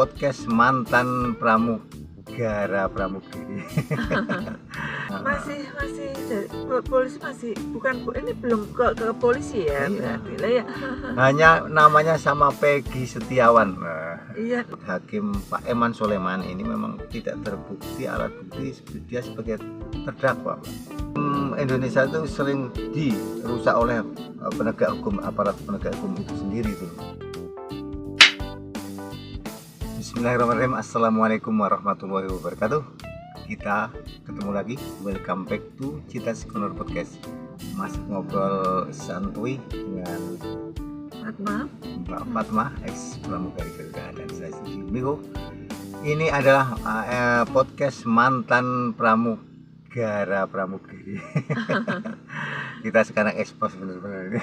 podcast mantan pramugara pramugari. masih dari polisi masih ini belum ke polisi ya, berarti lah ya. Hanya namanya sama Peggy Setiawan. Iya. Hakim Pak Eman Soleman ini memang tidak terbukti alat bukti dia sebagai terdakwa. Indonesia itu sering dirusak oleh penegak hukum, aparat penegak hukum itu sendiri itu. Bismillahirrahmanirrahim. Assalamualaikum warahmatullahi wabarakatuh. Kita ketemu lagi, welcome back to Citas Corner Podcast. Masih ngobrol santuy dengan Mbak Fatma, ex pramugari Garuda, dan saya sendiri Miko. Ini adalah podcast mantan pramugara pramugari. Kita sekarang ekspos benar-benar.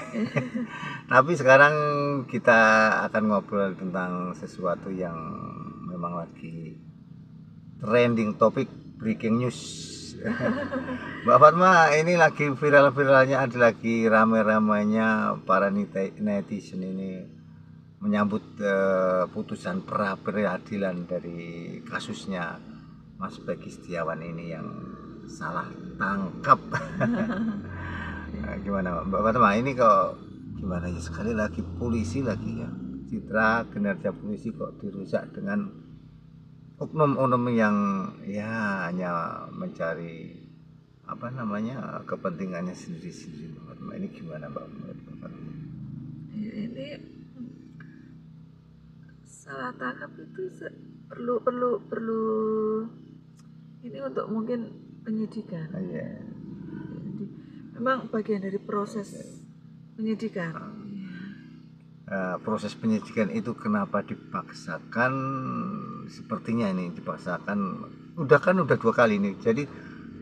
Tapi sekarang kita akan ngobrol tentang sesuatu yang memang lagi trending topik, breaking news. Mbak Fatma, ini lagi viral-viralnya, ada lagi rame-ramenya para netizen ini menyambut putusan pra peradilan dari kasusnya Mas Peggy Setiawan ini yang salah tangkap. Gimana Mbak Fatma, ini kok gimana ya, sekali lagi polisi lagi ya, citra kinerja polisi kok dirusak dengan oknum-oknum yang ya hanya mencari kepentingannya sendiri-sendiri. Ini gimana Mbak Fatma? Ya, ini salah tangkap itu perlu ini untuk mungkin penyidikan. Iya. Jadi, memang bagian dari proses penyidikan. Proses penyidikan itu kenapa dipaksakan? Sepertinya ini dipaksakan udah 2 kali ini. Jadi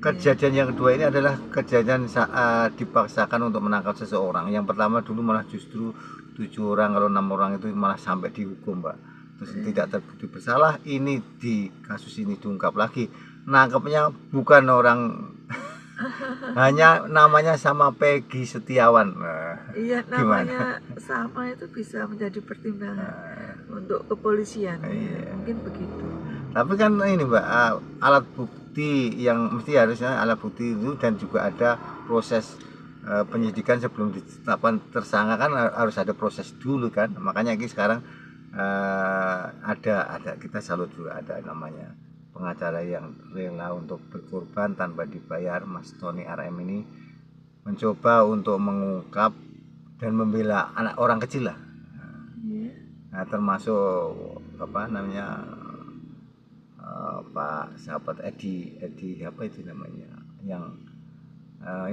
kejadian yang kedua ini adalah kejadian saat dipaksakan untuk menangkap seseorang. Yang pertama dulu malah justru 7 orang, kalau 6 orang itu malah sampai dihukum, Mbak. Terus tidak terbukti bersalah. Ini di kasus ini diungkap lagi, nangkapnya bukan orang hanya namanya sama Peggy Setiawan. Iya, namanya sama itu bisa menjadi pertimbangan untuk kepolisian. Mungkin begitu. Tapi kan ini Mbak, alat bukti yang mesti harusnya alat bukti itu, dan juga ada proses penyidikan sebelum ditetapkan tersangka, kan harus ada proses dulu kan. Makanya ini sekarang ada kita salut juga, ada namanya pengacara yang rela untuk berkorban tanpa dibayar. Mas Tony RM ini mencoba untuk mengungkap dan membela anak orang kecil lah. Nah, termasuk Pak sahabat Edi apa itu namanya, yang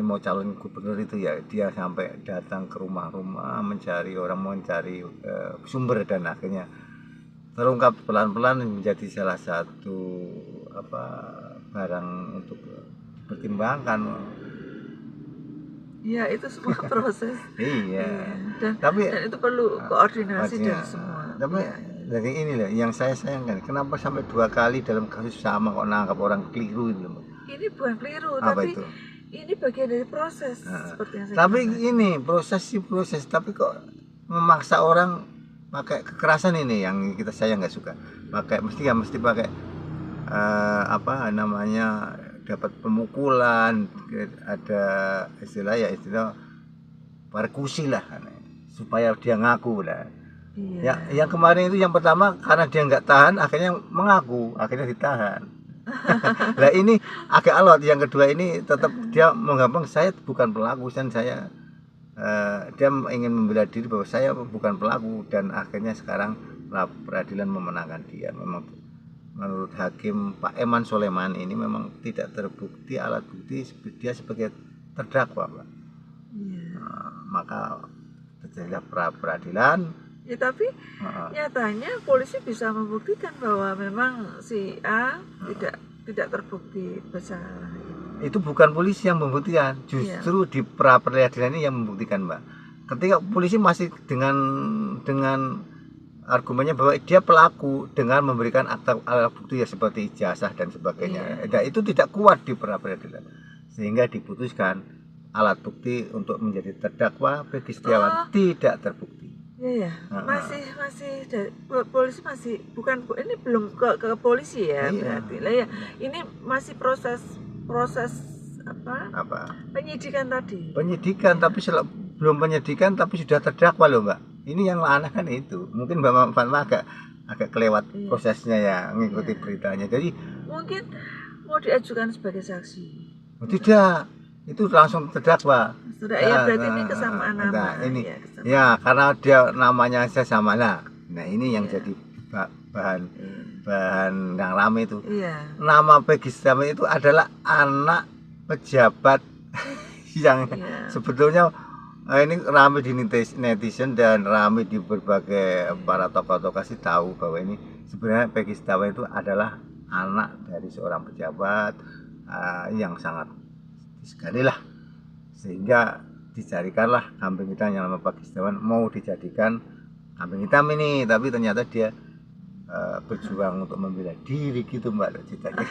mau calon gubernur itu ya, dia sampai datang ke rumah-rumah mencari sumber, dan akhirnya terungkap pelan-pelan menjadi salah satu barang untuk dipertimbangkan. Ya, itu semua proses. Iya. Dan itu perlu koordinasi dari semua. Tapi dari ini loh yang saya sayangkan, kenapa sampai 2 kali dalam kasus sama kok nangkap orang keliru itu loh. Ini bukan keliru, apa tapi itu? Ini bagian dari proses, seperti yang saya tapi katakan. Ini proses, tapi kok memaksa orang pakai kekerasan, ini yang saya nggak suka. Mesti pakai dapat pemukulan, ada istilah persekusi lah, supaya dia ngaku lah. Iya. Yang kemarin itu, yang pertama karena dia nggak tahan akhirnya mengaku, akhirnya ditahan. Nah ini agak alot. Yang kedua ini tetap dia menggampang, saya bukan pelaku, dan saya dia ingin membela diri bahwa saya bukan pelaku, dan akhirnya sekarang peradilan memenangkan dia. Memang menurut Hakim Pak Eman Soleman ini memang tidak terbukti alat bukti dia sebagai terdakwa, Pak. Maka terjadilah pra peradilan. Ya, tapi nyatanya polisi bisa membuktikan bahwa memang si A tidak terbukti bersalah. Itu bukan polisi yang membuktikan, justru di pra peradilan ini yang membuktikan, Mbak. Ketika polisi masih dengan argumennya bahwa dia pelaku dengan memberikan alat bukti ya seperti ijazah dan sebagainya. Nah, itu tidak kuat di pra peradilan, sehingga diputuskan alat bukti untuk menjadi terdakwa Peggy Setiawan tidak terbukti. Iya ya, masih dari polisi masih bukan ini belum ke polisi ya Iya. berarti lah ya. Ini masih proses Apa? penyidikan tadi. Penyidikan, tapi belum penyidikan tapi sudah terdakwa loh Mbak. Ini yang aneh kan itu. Mungkin Mbak Fatma agak kelewat prosesnya ya, mengikuti beritanya. Jadi mungkin mau diajukan sebagai saksi. Tidak, itu langsung terdakwa. Sudah ya, berarti ini kesamaan nama. Ini ya, kesamaan. ya karena dia namanya saya sama. Nah ini yang jadi bahan yang rame itu. Iya. Nama Peggy Setiawan itu adalah anak pejabat yang sebetulnya ini rame di netizen dan rame di berbagai para tokoh-tokoh kasih tahu bahwa ini sebenarnya Peggy Setiawan itu adalah anak dari seorang pejabat yang sangat sekali lah, sehingga dicarikanlah kambing hitam yang nama Peggy Setiawan mau dijadikan kambing hitam ini, tapi ternyata dia berjuang untuk membela diri gitu Mbak ceritanya.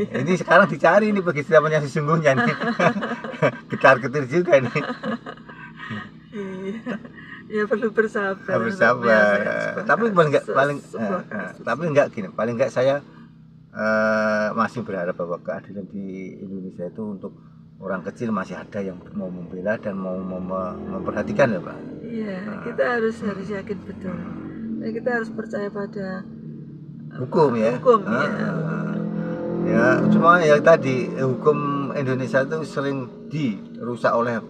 Ini sekarang dicari ini Peggy Setiawan yang sesungguhnya nih. Getar-getir juga nih. Ya perlu bersabar. Tapi paling enggak saya masih berharap bahwa keadilan di Indonesia itu untuk orang kecil masih ada yang mau membela dan mau memperhatikan ya Pak. Iya, kita harus yakin betul. Kita harus percaya pada hukum ya. Ya, cuma ya tadi hukum Indonesia itu sering dirusak oleh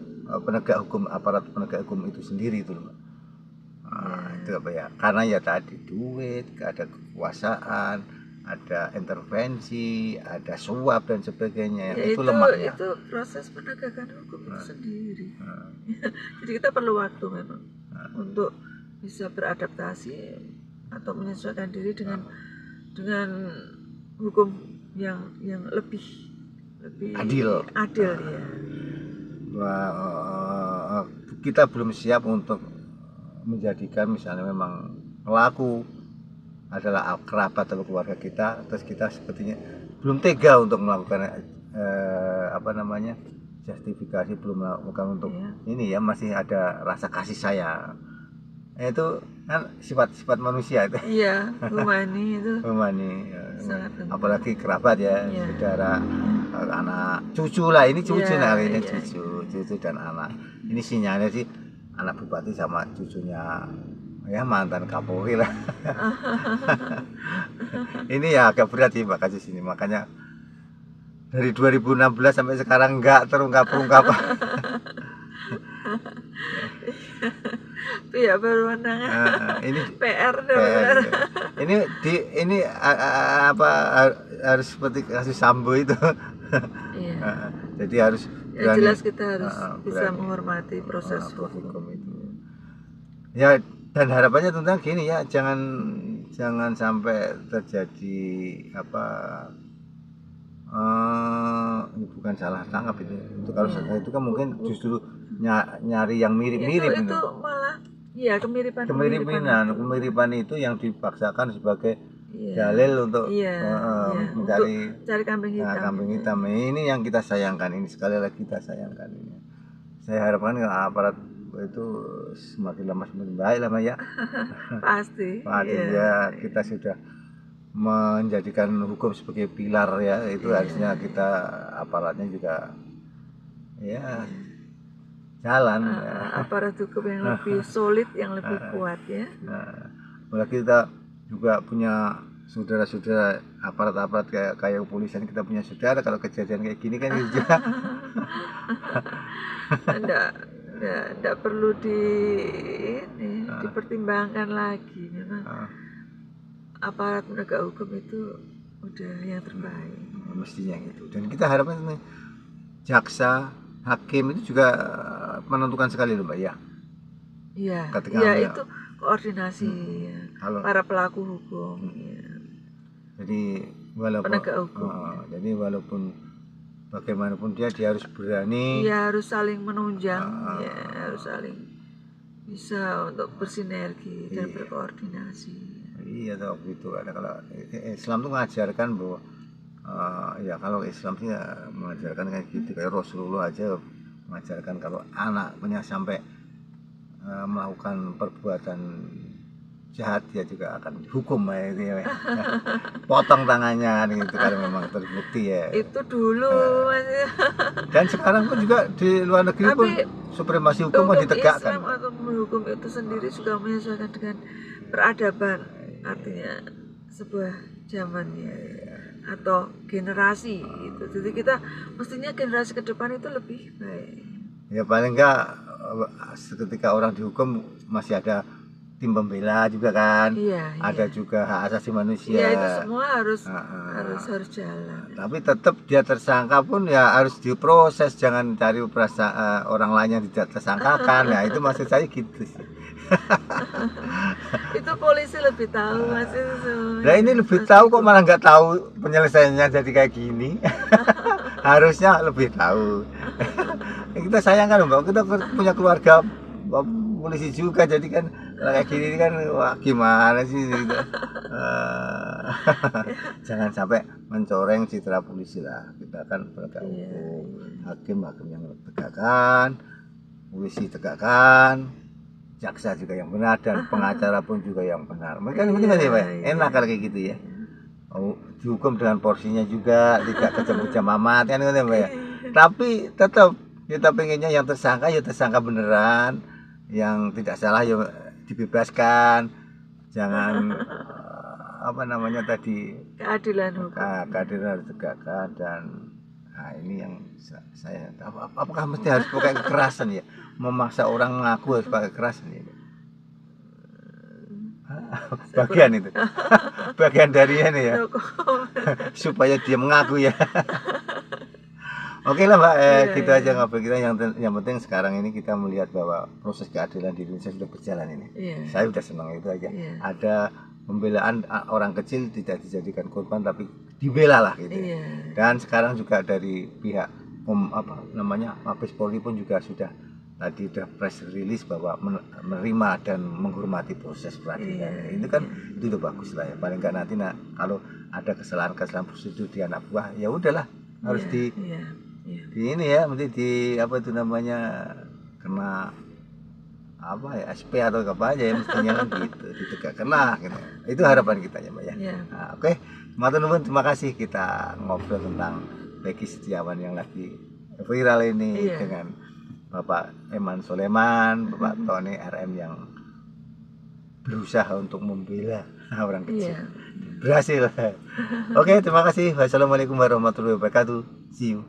aparat penegak hukum itu sendiri itu loh. Itu apa ya? Karena ya tadi duit, ada kekuasaan, ada intervensi, ada suap dan sebagainya. Ya, itu lemahnya. Itu proses penegakan hukum itu sendiri. Jadi kita perlu waktu memang untuk bisa beradaptasi atau menyesuaikan diri dengan hukum yang lebih adil ya. Kita belum siap untuk menjadikan misalnya memang pelaku adalah kerabat atau keluarga kita, terus kita sepertinya belum tega untuk melakukan justifikasi, belum melakukan untuk ini ya, masih ada rasa kasih sayang. Itu kan sifat manusia itu. Iya, humani itu. Humani, apalagi kerabat ya, saudara, anak, cucu lah, ini cucu ini cucu dan anak. Ini sinyalnya sih anak bupati sama cucunya ya mantan Kapolri lah. Ini ya agak berat sih Mbak kasus ini, makanya dari 2016 sampai sekarang nggak terungkap. Pihak berwenang. Ini PR. Ini harus seperti kasus Sambo itu. Iya. Jadi harus ya, jelas kita harus bisa menghormati proses hukum itu. Ya, dan harapannya tentang gini ya, jangan sampai terjadi bukan salah tangkap itu kalau itu kan mungkin justru nyari yang mirip-mirip itu malah ya kemiripan itu yang dipaksakan sebagai dalil untuk mencari kambing hitam. Ini yang kita sayangkan, ini sekali lagi kita sayangkan ini. Saya harapkan aparat itu semakin lama semakin baik lah ya. Pasti ya, kita sudah menjadikan hukum sebagai pilar ya, itu harusnya kita aparatnya juga ya jalan aparat hukum yang lebih solid, yang lebih kuat ya. Apalagi kita juga punya saudara-saudara aparat kayak kepolisian, kita punya saudara, kalau kejadian kayak gini kan juga enggak perlu dipertimbangkan lagi memang. Aparat penegak hukum itu udah yang terbaik mestinya gitu, dan kita harapkan ini jaksa, hakim itu juga menentukan sekali loh Mbak ya. Iya itu koordinasi para pelaku hukum jadi penegak hukum jadi walaupun bagaimanapun dia harus berani, harus saling menunjang, harus saling bisa untuk bersinergi dan berkoordinasi. Iya toh gitu. Ada kalau Islam tuh mengajarkan bahwa ya kalau Islam sih mengajarkan kayak gitu, kayak Rasulullah aja mengajarkan kalau anak punya sampai melakukan perbuatan jahat dia juga akan dihukum ya, itu ya. Potong tangannya gitu kalau memang terbukti ya. Itu dulu masih. Dan sekarang pun juga di luar negeri pun Tapi supremasi hukum untuk ditegakkan. Islam atau hukum itu sendiri juga menyesuaikan dengan peradaban, artinya sebuah zamannya atau generasi gitu. Jadi kita mestinya generasi ke depan itu lebih baik. Ya paling enggak ketika orang dihukum masih ada tim pembela juga kan. Iya, Ada iya. juga hak asasi manusia. Ya itu semua harus Ah. harus jalan. Tapi tetap dia tersangka pun ya harus diproses, jangan cari orang lain yang tidak tersangkakan. Ya itu maksud saya gitu sih. Itu polisi lebih tahu masih semuanya. Nah ini lebih tahu kok malah nggak tahu penyelesaiannya jadi kayak gini. Harusnya lebih tahu. Kita sayangkan Mbak, kita punya keluarga polisi juga, jadi kan kayak gini kan wah gimana sih gitu. Jangan sampai mencoreng citra polisi lah. Kita kan penegak hukum, hakim yang tegakkan, polisi tegakkan, jaksa juga yang benar, dan pengacara pun juga yang benar. Mereka ini kan ya Pak, enak kalau kayak gitu ya. Dihukum dengan porsinya juga, tidak kecebur jam amat kan ya Pak ya. Tapi tetap kita pengennya yang tersangka ya tersangka beneran, yang tidak salah ya dibebaskan, jangan apa namanya tadi, keadilan hukum. keadilan harus ditegakkan. Dan nah ini yang saya apakah mesti harus pakai kekerasan ya, memaksa orang mengaku harus pakai kekerasan ya? Bagian itu bagian dari ini ya, supaya dia mengaku ya. Oke lah Mbak, gitu aja ngobrol kita. Yang penting sekarang ini kita melihat bahwa proses keadilan di Indonesia sudah berjalan ini. Saya sudah senang itu aja. Ada pembelaan orang kecil tidak dijadikan korban tapi dibela lah gitu. Dan sekarang juga dari pihak Mabes Polri pun juga sudah tadi udah press release bahwa menerima dan menghormati proses peradilan. Itu kan itu udah bagus lah ya. Paling nggak nanti kalau ada kesalahan prosedur di anak buah ya udahlah, harus di ini ya, mesti di apa itu namanya, kena apa ya, SP atau apa aja ya mestinya kan gitu, ditegakkan lah gitu. Itu harapan kita ya Mbak ya. Nah, oke, matur nuwun, terima kasih kita ngobrol tentang Peggy Setiawan yang lagi viral ini dengan Bapak Eman Soleman, Bapak Tony RM yang berusaha untuk membela orang kecil. Berhasil. Oke, terima kasih. Wassalamualaikum warahmatullahi wabarakatuh. See you.